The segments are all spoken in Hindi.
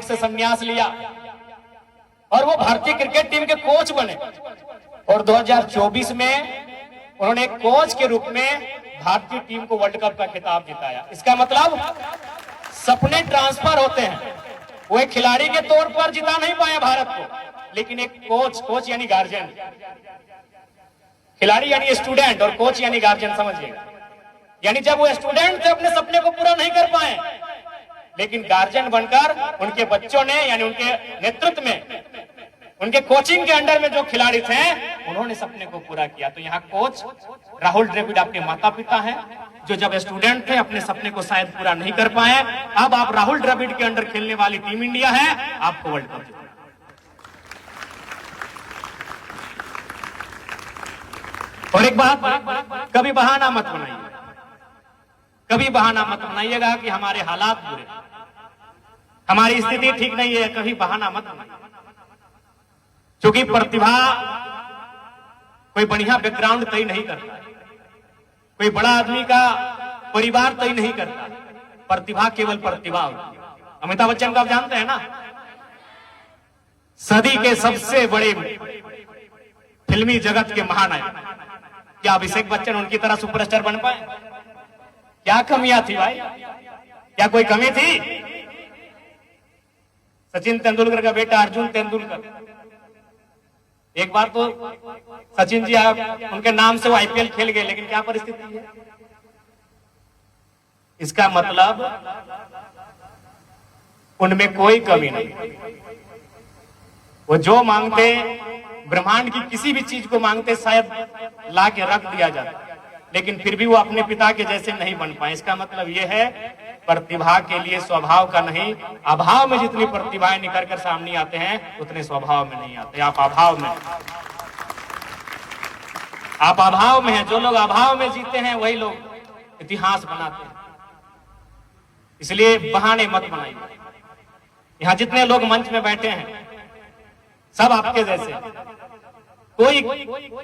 क्रिकेट से संन्यास लिया और वो भारतीय क्रिकेट टीम के कोच बने और 2024 में उन्होंने एक कोच के रूप में भारतीय टीम को वर्ल्ड कप का खिताब जिताया। इसका मतलब सपने ट्रांसफर होते हैं। वो एक खिलाड़ी के तौर पर जिता नहीं पाया भारत को, लेकिन एक कोच यानी गार्जियन, खिलाड़ी यानी स्टूडेंट और कोच यानी गार्जियन, समझिए। यानी जब वो स्टूडेंट थे अपने सपने को पूरा नहीं कर पाए, लेकिन गार्जियन बनकर उनके बच्चों ने यानी उनके नेतृत्व में, उनके कोचिंग के अंडर में जो खिलाड़ी थे उन्होंने सपने को पूरा किया। तो यहाँ कोच राहुल द्रविड़ आपके माता पिता हैं, जो जब स्टूडेंट थे अपने सपने को शायद पूरा नहीं कर पाए। अब आप राहुल द्रविड़ के अंडर खेलने वाली टीम इंडिया है, आपको वर्ल्ड कप जीतना। और एक बात, कभी बहाना मत बनाइए, कभी बहाना मत बनाइएगा कि हमारे हालात बुरे, हमारी स्थिति ठीक नहीं है, कभी बहाना मत बनाइए। क्योंकि प्रतिभा कोई बढ़िया बैकग्राउंड तय नहीं करता, कोई बड़ा आदमी का परिवार तय नहीं करता, प्रतिभा केवल प्रतिभा होती है। अमिताभ बच्चन को आप जानते हैं ना, सदी के सबसे बड़े फिल्मी जगत के महानायक। क्या अभिषेक बच्चन उनकी तरह सुपरस्टार बन पाए? क्या कमियां थी भाई, क्या कोई कमी थी? सचिन तेंदुलकर का बेटा अर्जुन तेंदुलकर, एक बार तो सचिन जी आप उनके नाम से वो आईपीएल खेल गए, लेकिन क्या परिस्थिति है? इसका मतलब उनमें कोई कमी नहीं। वो जो मांगते, ब्रह्मांड की किसी भी चीज को मांगते शायद ला के रख दिया जाता, लेकिन फिर भी वो अपने पिता के जैसे नहीं बन पाए। इसका मतलब ये है प्रतिभा के लिए स्वभाव का नहीं, अभाव में जितनी प्रतिभाएं निकल कर सामने आते हैं उतने स्वभाव में नहीं आते। आप अभाव में, आप अभाव में हैं। जो लोग अभाव में जीते हैं वही लोग इतिहास बनाते हैं। इसलिए बहाने मत बनाइए। यहां जितने लोग मंच में बैठे हैं सब आपके जैसे, कोई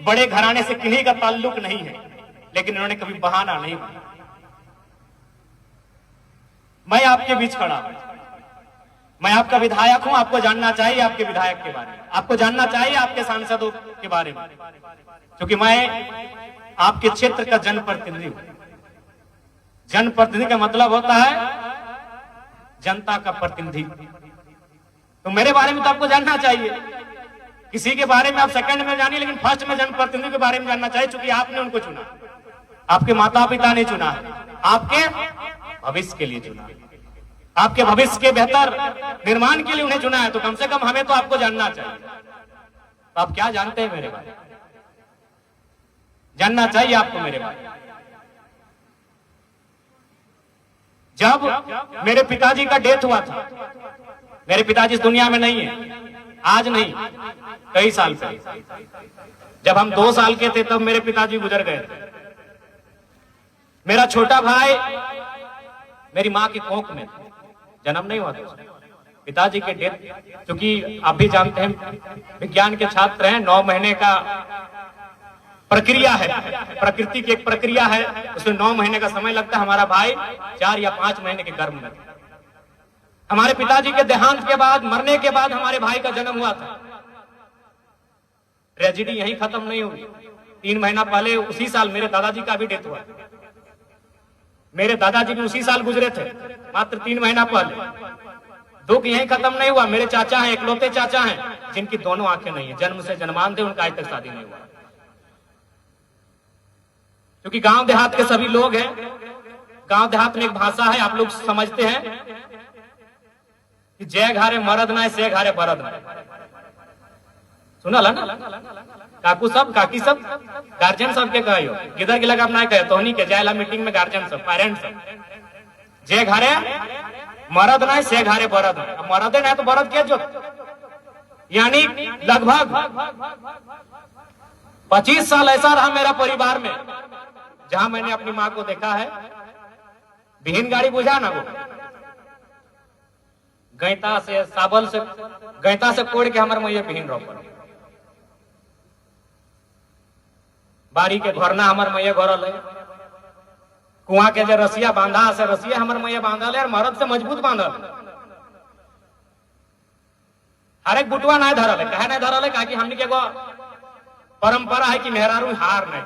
बड़े घराने से किन्हीं का ताल्लुक नहीं है, लेकिन इन्होंने कभी बहाना नहीं बनाया। मैं आपके बीच खड़ा हूं, मैं आपका विधायक हूं, आपको जानना चाहिए आपके विधायक के बारे में, आपको जानना चाहिए आपके सांसदों के बारे में, क्योंकि मैं आपके क्षेत्र का जनप्रतिनिधि हूं। जनप्रतिनिधि का मतलब होता है जनता का प्रतिनिधि। तो मेरे बारे में तो आपको जानना चाहिए। किसी के बारे में आप सेकंड में जानिए, लेकिन फर्स्ट में जनप्रतिनिधि के बारे में जानना चाहिए, क्योंकि आपने उनको चुना, आपके माता पिता ने चुना, आपके भविष्य के लिए चुना, आपके भविष्य के बेहतर निर्माण के लिए उन्हें चुना है। तो कम से कम हमें तो आपको जानना चाहिए। तो आप क्या जानते हैं मेरे बारे में? जानना चाहिए आपको मेरे बारे में। जब मेरे पिताजी का डेथ हुआ था, मेरे पिताजी इस दुनिया में नहीं है, आज नहीं, कई साल पहले, जब हम 2 साल के थे तब मेरे पिताजी गुजर गए थे। मेरा छोटा भाई मेरी मां की कोख में जन्म नहीं हुआ था। पिताजी के डेथ, क्योंकि आप भी जानते हैं विज्ञान के छात्र हैं, 9 महीने का प्रक्रिया है, प्रकृति की एक प्रक्रिया है, उसमें 9 महीने का समय लगता है। हमारा भाई 4 या 5 महीने के गर्भ में। हमारे पिताजी के देहांत के बाद, मरने के बाद हमारे भाई का जन्म हुआ था। ट्रेजेडी यहीं खत्म नहीं हुई। 3 महीना पहले उसी साल मेरे दादाजी का भी डेथ हुआ। मेरे दादाजी भी उसी साल गुजरे थे, मात्र 3 महीना पहले। दुख यहीं खत्म नहीं हुआ। मेरे चाचा हैं, इकलौते चाचा हैं, जिनकी दोनों आंखें नहीं है, जन्म से जन्मान थे, उनका आज तक शादी नहीं हुआ। क्योंकि गांव देहात के सभी लोग हैं, गांव देहात में एक भाषा है, आप लोग समझते हैं कि जय घारे मरद ना से घारे बरद ना। सुना ला ना? काकू सब, काकी सब, गार्जियन सब के कहो, किधर के लगा अपना कहे तो नहीं के जायला मीटिंग में गार्जियन सब, पेरेंट्स सब, जय घारे मरद ना से घारे बरद ना। अब मरद ना तो बरद के जो, यानी लगभग 25 साल ऐसा रहा मेरा परिवार में जहां मैंने अपनी मां को देखा है। बिहीन गाड़ी बुझा ना, वो गैता से, साबल से, गैता से कोड़ के हमारे मैया बिहीन रोप, बारी के घरना हमार मैया घरल है, कुआं के जो रसिया बांधा से रसिया हमार मैया बांधल है, और मरद से मजबूत बांधल। हर एक बुटवा नहीं धरल है, कहे नहीं धरल है, कि हमने के एगो परंपरा है कि मेहरारू हार नहीं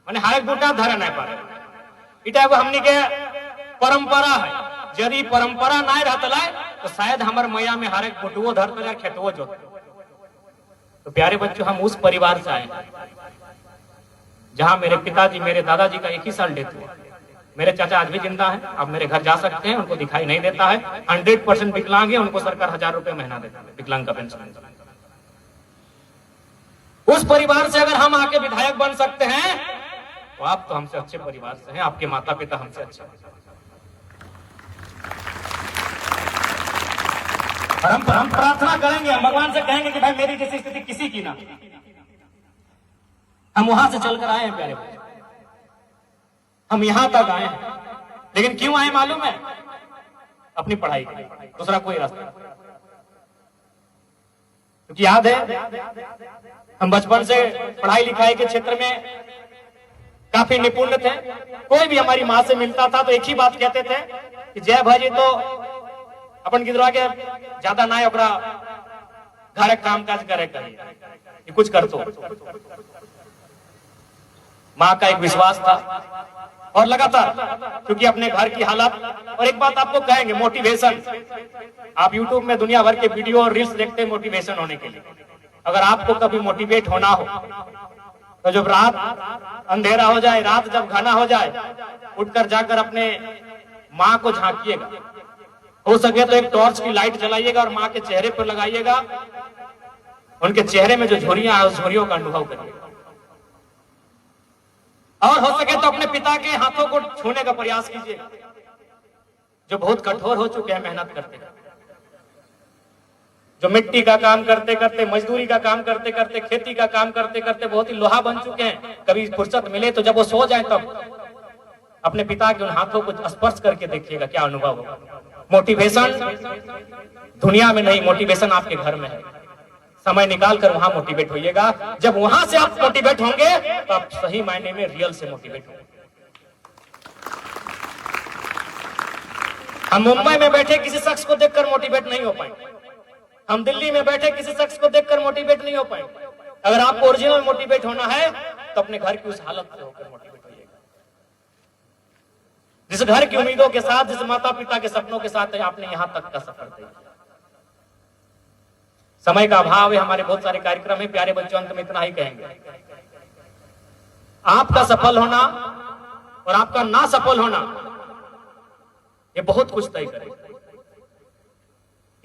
माने हर एक बुटा धरे नहीं पारे, इटा एगो हमने के परंपरा है। यदि परंपरा नहीं रहता तो शायद हमारे मैया में हर एक बुटवो धरते या खेतवो जोते। तो प्यारे बच्चों, हम उस परिवार से आए जहां मेरे पिताजी मेरे दादाजी का एक ही साल डेथ हुआ। मेरे चाचा आज भी जिंदा है, आप मेरे घर जा सकते हैं, उनको दिखाई नहीं देता है। 100% विकलांग है, उनको सरकार 1000 रुपए महीना देता है विकलांग का पेंशन। उस परिवार से अगर हम आके विधायक बन सकते हैं तो आप तो हमसे अच्छे परिवार से हैं, आपके माता पिता हमसे अच्छे हैं। हम प्रार्थना करेंगे, हम भगवान से कहेंगे कि भाई मेरी जैसी स्थिति किसी की ना। हम वहां से चलकर आए हैं प्यारे बच्चे, हम यहां तक आए हैं, लेकिन क्यों आए मालूम है? अपनी पढ़ाई के लिए, दूसरा कोई रास्ता। क्योंकि याद है हम बचपन से पढ़ाई लिखाई के क्षेत्र में काफी निपुण थे। कोई भी हमारी माँ से मिलता था तो एक ही बात कहते थे कि जय भाजी तो अपन गिदरा के ज्यादा ना ओकरा घर काम काज करे करिए, कुछ कर तो। माँ का एक विश्वास था और लगातार, क्योंकि अपने घर की हालत। और एक बात आपको कहेंगे, मोटिवेशन, आप YouTube में दुनिया भर के वीडियो और रील्स देखते हैं मोटिवेशन होने के लिए। अगर आपको कभी मोटिवेट होना हो तो जब रात अंधेरा हो जाए, रात जब घना हो जाए, उठकर जाकर अपने माँ को झांकिएगा। हो सके तो एक टॉर्च की लाइट जलाइएगा और माँ के चेहरे पर लगाइएगा। उनके चेहरे में जो झुर्रियां है उस झुर्रियों का अनुभव करिएगा। और हो सके तो अपने पिता के हाथों को छूने का प्रयास कीजिए, जो बहुत कठोर हो चुके हैं मेहनत करते करते, जो मिट्टी का काम करते करते, मजदूरी का काम करते करते, खेती का काम करते करते बहुत ही लोहा बन चुके हैं। कभी फुर्सत मिले तो जब वो सो जाए तब अपने पिता के उन हाथों को स्पर्श करके देखिएगा, क्या अनुभव होगा। मोटिवेशन दुनिया में नहीं, मोटिवेशन आपके घर में है। समय निकाल कर वहां मोटिवेट होइएगा। जब वहां से आप मोटिवेट होंगे तो आप सही मायने में रियल से मोटिवेट होंगे। हम मुंबई में बैठे किसी शख्स को देखकर मोटिवेट नहीं हो पाएंगे, हम दिल्ली में बैठे किसी शख्स को देखकर मोटिवेट नहीं हो पाएंगे। अगर आपको ओरिजिनल मोटिवेट होना है तो अपने घर की उस हालत से होकर मोटिवेट होइएगा, जिस घर की उम्मीदों के साथ, जिस माता पिता के सपनों के साथ आपने यहां तक का सफर दिया। समय का अभाव है, हमारे बहुत सारे कार्यक्रम है। प्यारे बच्चों, अंत में इतना ही कहेंगे, आपका सफल होना और आपका ना सफल होना ये बहुत कुछ तय करेगा।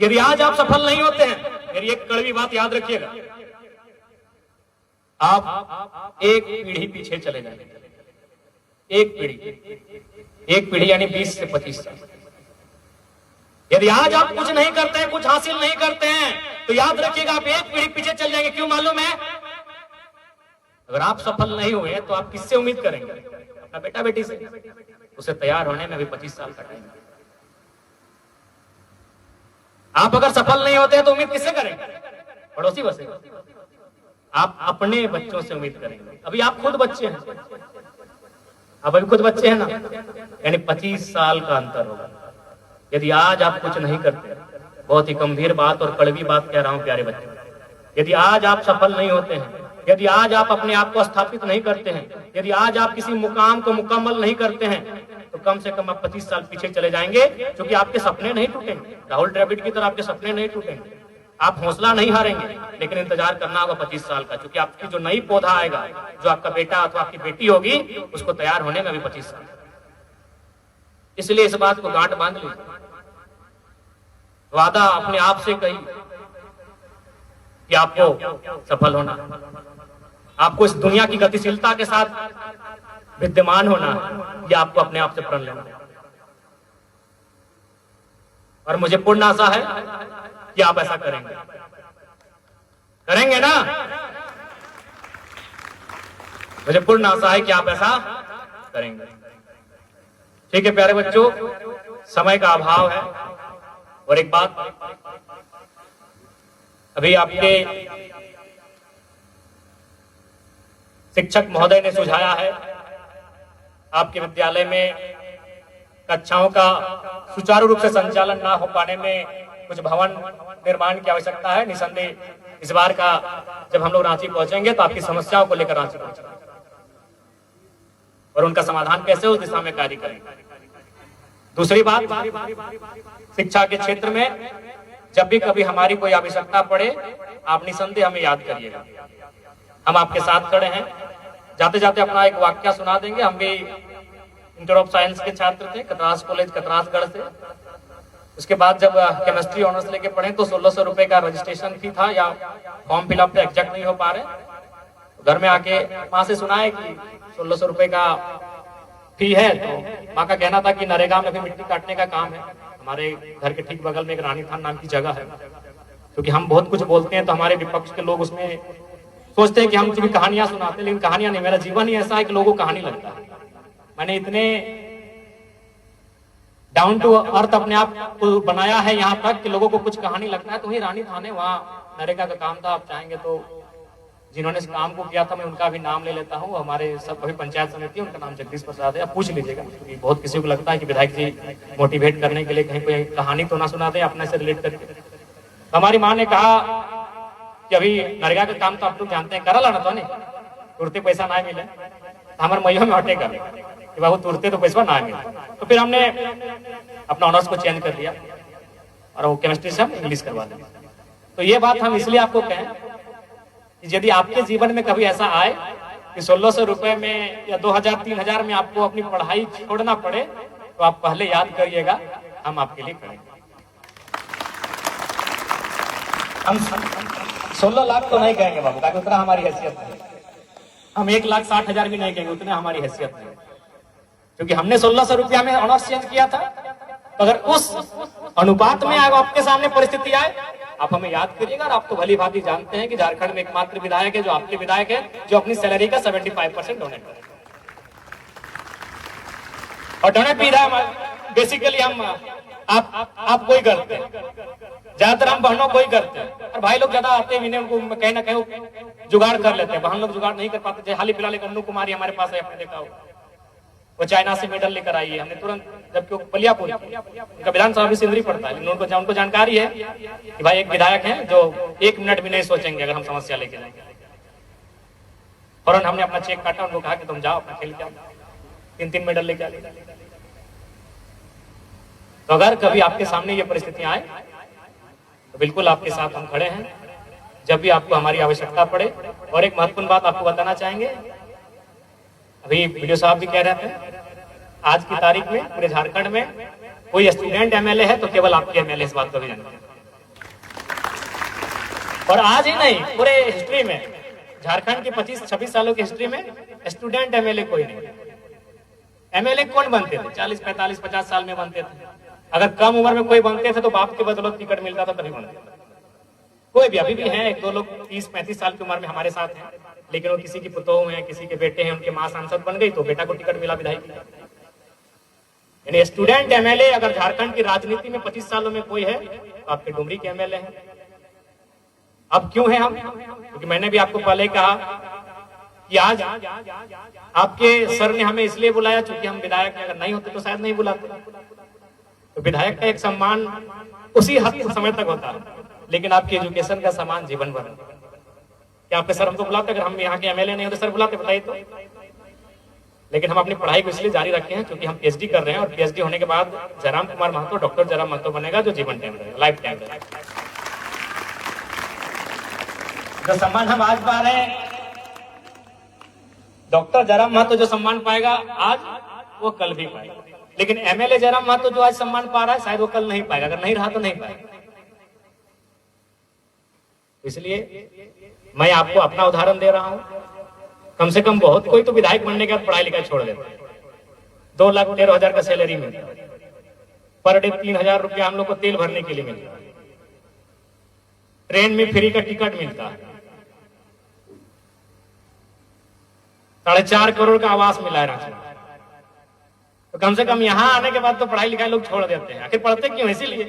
यदि आज आप सफल नहीं होते हैं, मेरी एक कड़वी बात याद रखिएगा, आप एक पीढ़ी पीछे चले जाएंगे। एक पीढ़ी यानी 20 से 25 साल। यदि आज आप कुछ नहीं करते हैं, कुछ हासिल नहीं करते हैं, तो याद रखिएगा आप एक पीढ़ी पीछे चल जाएंगे। क्यों मालूम है? अगर आप सफल नहीं हुए तो आप किससे उम्मीद करेंगे? अपना बेटा बेटी से। उसे तैयार होने में अभी 25 साल का टाइम है। आप अगर सफल नहीं होते तो उम्मीद किससे करेंगे? पड़ोसी बसे। आप अपने बच्चों से उम्मीद करेंगे। अभी आप खुद बच्चे हैं, आप अभी खुद बच्चे हैं ना, यानी 25 साल का अंतर होगा। यदि आज आप कुछ नहीं करते, बहुत ही गंभीर बात और कड़वी बात कह रहा हूं प्यारे बच्चों, यदि आज आप सफल नहीं होते हैं, यदि आज आप अपने आप को स्थापित नहीं करते हैं, यदि आज आप किसी मुकाम को मुकम्मल नहीं करते हैं, तो कम से कम आप 25 साल पीछे चले जाएंगे। क्योंकि आपके सपने नहीं टूटेंगे, राहुल द्रविड़ की तरह आपके सपने नहीं टूटेंगे। आप हौसला नहीं हारेंगे, लेकिन इंतजार करना होगा 25 साल का। क्योंकि आपकी जो नई पौधा आएगा, जो आपका बेटा अथवा आपकी बेटी होगी, उसको तैयार होने में भी 25 साल। इसलिए इस बात को गांठ बांध लीजिए, वादा अपने आप से कही कि आपको सफल होना, आपको इस दुनिया की गतिशीलता के साथ विद्यमान होना है, या आपको अपने आप से प्रण लेना। और मुझे पूर्ण आशा है कि आप ऐसा करेंगे, करेंगे ना? मुझे पूर्ण आशा है कि आप ऐसा करेंगे। ठीक है प्यारे बच्चों, समय का अभाव है। और एक बात, अभी आपके शिक्षक महोदय ने सुझाया है, आपके विद्यालय में कक्षाओं का सुचारू रूप से संचालन ना हो पाने में कुछ भवन निर्माण की आवश्यकता है। निसंदेह इस बार का जब हम लोग रांची पहुंचेंगे तो आपकी समस्याओं को लेकर रांची पहुंचेंगे और उनका समाधान कैसे उस दिशा में कार्य करेंगे। दूसरी बात, शिक्षा के क्षेत्र में जब भी कभी हमारी कोई आवश्यकता पड़े आप निसंदेह हमें याद करिएगा, हम आपके साथ खड़े हैं। जाते जाते अपना एक वाक्य सुना देंगे। हम भी इंटर ऑफ साइंस के छात्र थे, कतरास कॉलेज कतरासगढ़ से। उसके बाद जब केमिस्ट्री ऑनर्स लेके पढ़े तो 1600 रुपए का रजिस्ट्रेशन फी था, या फॉर्म फिलअप तो एग्जैक्ट नहीं हो पा रहे। घर में आके माँ से सुना है कि 1600 रुपए का फी है, तो माँ का कहना था कि नरेगा में भी मिट्टी काटने का काम है। हमारे घर के ठीक बगल में एक रानी थान नाम की जगह है, क्योंकि हम बहुत कुछ बोलते हैं तो हमारे विपक्ष के लोग उसमें सोचते हैं कि हम भी कहानियां सुनाते हैं, लेकिन कहानियां नहीं, मेरा जीवन ही ऐसा है कि लोगों को कहानी लगता है। मैंने इतने डाउन टू अर्थ अपने आप को बनाया है यहाँ तक कि लोगों को कुछ कहानी लगता है। तो वही रानी थाने वहाँ नरेगा का काम था। आप चाहेंगे तो जिन्होंने इस काम को किया था मैं उनका भी नाम ले लेता हूँ। हमारे सब अभी पंचायत समिति, उनका नाम जगदीश प्रसाद है, आप पूछ लीजिएगा। बहुत किसी को लगता है कि विधायक जी मोटिवेट करने के लिए कहीं कोई कहानी तो ना सुना दे अपने से रिलेट करके। तो हमारी माँ ने कहा कि अभी नरेगा का काम तो आप लोग जानते हैं, करा लाना तो नहीं, तुरते पैसा ना मिले तो हमारे मैया में हटे कर कि बाबू तुरते तो पैसा ना मिले। तो फिर हमने अपना ऑनर्स को चेंज कर लिया और वो केमिस्ट्री से हम इंग्लिश करवा दें। तो ये बात हम इसलिए आपको कहें कि यदि आपके जीवन में कभी ऐसा आए कि 1600 रुपए में या 2000-3000 में आपको अपनी पढ़ाई छोड़ना पड़े, तो आप पहले याद करिएगा हम आपके लिए करेंगे। हम 16 लाख तो नहीं कहेंगे बाबू, ताकि उतना हमारी हैसियत नहीं। हम 1,60,000 भी नहीं कहेंगे, उतने हमारी हैसियत नहीं, क्योंकि हमने 1600 रुपया में ऑनर्स चेंज किया था। तो अगर उस अनुपात में आपके सामने परिस्थिति आए, आप हमें याद करिएगा। और आप तो भली भांति जानते हैं कि झारखंड में एकमात्र विधायक है जो आपके विधायक है जो अपनी सैलरी का 75% डोनेट करे। और डोनेट भी बेसिकली हम आप कोई करते हैं, ज्यादातर हम बहनों को ही करते हैं। और भाई लोग ज्यादा आते हैं, इन्हें उनको कहीं ना कहीं जुगाड़ कर लेते हैं। बहन लोग जुगाड़ नहीं कर पाते। हाल ही फिलहाल एक अन्नू कुमारी हमारे पास है, आपने देखा हो, वो चाइना से मेडल लेकर आई है। हमने तुरंत, जबकि वो बलियापुर उनका विधानसभा भी सिंदरी पड़ता है, लेकिन उनको जानकारी है कि भाई एक विधायक है जो 1 मिनट भी नहीं सोचेंगे अगर हम समस्या लेके जाएंगे। फौरन हमने अपना चेक काटा, उनको कहा कि तुम जाओ अपना खेल के आओ, 3-3 मेडल लेके आ। तो अगर कभी आपके सामने ये परिस्थितियां आए तो बिल्कुल आपके साथ हम खड़े हैं जब भी आपको हमारी आवश्यकता पड़े। और एक महत्वपूर्ण बात आपको बताना चाहेंगे, अभी वीडियो साहब भी कह रहे थे, आज की तारीख में पूरे झारखंड में कोई स्टूडेंट एमएलए है तो केवल आपके एमएलए इस बात को भी जानते हैं। और आज ही नहीं, पूरे हिस्ट्री में, झारखंड की 25-26 सालों की हिस्ट्री में स्टूडेंट एमएलए कोई नहीं। एमएलए कौन बनते थे? 40, 45, 50 साल में बनते थे। अगर कम उम्र में कोई बनते थे तो बाप के बदौलत टिकट मिलता था, तभी बनते थे। कोई भी, अभी भी हैं 1-2 लोग 30-35 साल की उम्र में हमारे साथ हैं, लेकिन वो किसी की पुतोह हैं, किसी के बेटे हैं, उनके माँ सांसद बन गई तो बेटा को टिकट मिला विधायक। यानी स्टूडेंट एमएलए अगर झारखंड की राजनीति में 25 सालों में कोई है तो आपके डुमरी के एमएलए हैं। अब क्यों है हम? क्योंकि मैंने भी आपको पहले कहा कि आज आपके सर ने हमें इसलिए बुलाया क्योंकि हम विधायक हैं, अगर नहीं होते तो शायद नहीं बुलाते। तो विधायक का एक सम्मान उसी हद समय तक होता है, लेकिन आपकी एजुकेशन का सम्मान जीवन भर। क्या आपके सर हमको बुलाते? अगर हम यहाँ के एमएलए नहीं होते सर बुलाते? बताइए तो। लेकिन हम अपनी पढ़ाई को इसलिए जारी रखे हैं क्योंकि हम पीएचडी कर रहे हैं, और पीएचडी होने के बाद जयराम कुमार महतो डॉक्टर जयराम महतो बनेगा, जो जीवन टाइम रहेगा, लाइफ टाइम रहेगा। जो सम्मान हम आज पा रहे हैं, डॉक्टर जयराम महतो जो सम्मान पाएगा आज, वो कल भी पाएगा। लेकिन एमएलए जयराम महतो जो आज सम्मान पा रहा है शायद वो कल नहीं पाएगा, अगर नहीं रहा तो नहीं पाएगा। इसलिए मैं आपको अपना उदाहरण दे रहा हूं। कम से कम बहुत कोई तो विधायक बनने के बाद पढ़ाई लिखाई छोड़ देता है। 2,13,000 का सैलरी मिलता है, पर डे 3,000 रुपया हम लोग को तेल भरने के लिए मिलता है, ट्रेन में फ्री का टिकट मिलता है, 4.5 करोड़ का आवास मिला है रांची। तो कम से कम यहाँ आने के बाद तो पढ़ाई लिखाई लोग छोड़ देते हैं। आखिर पढ़ते क्यों? इसीलिए।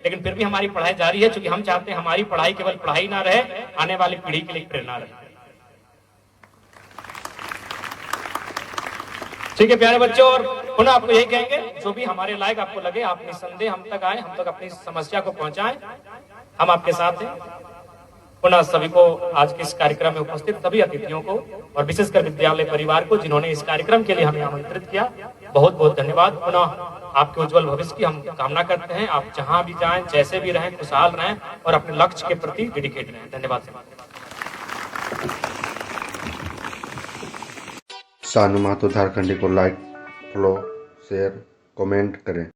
लेकिन फिर भी हमारी पढ़ाई जारी है, क्योंकि हम चाहते हैं हमारी पढ़ाई केवल पढ़ाई ना रहे, आने वाली पीढ़ी के लिए प्रेरणा रहे। ठीक है प्यारे बच्चों, और पुनः आपको यही कहेंगे, जो भी हमारे लायक आपको लगे आप निसंदेह हम तक आए, हम तक अपनी समस्या को पहुंचाएं, हम आपके साथ हैं। पुनः सभी को, आज के इस कार्यक्रम में उपस्थित सभी अतिथियों को और विशेषकर विद्यालय परिवार को जिन्होंने इस कार्यक्रम के लिए हमें आमंत्रित किया, बहुत बहुत धन्यवाद। पुनः आपके उज्जवल भविष्य की हम कामना करते हैं। आप जहां भी जाएं, जैसे भी रहें, खुशहाल रहें और अपने लक्ष्य के प्रति डेडिकेट रहें। धन्यवाद। सानू महतो झारखंडी को लाइक, फॉलो, शेयर, कमेंट करें।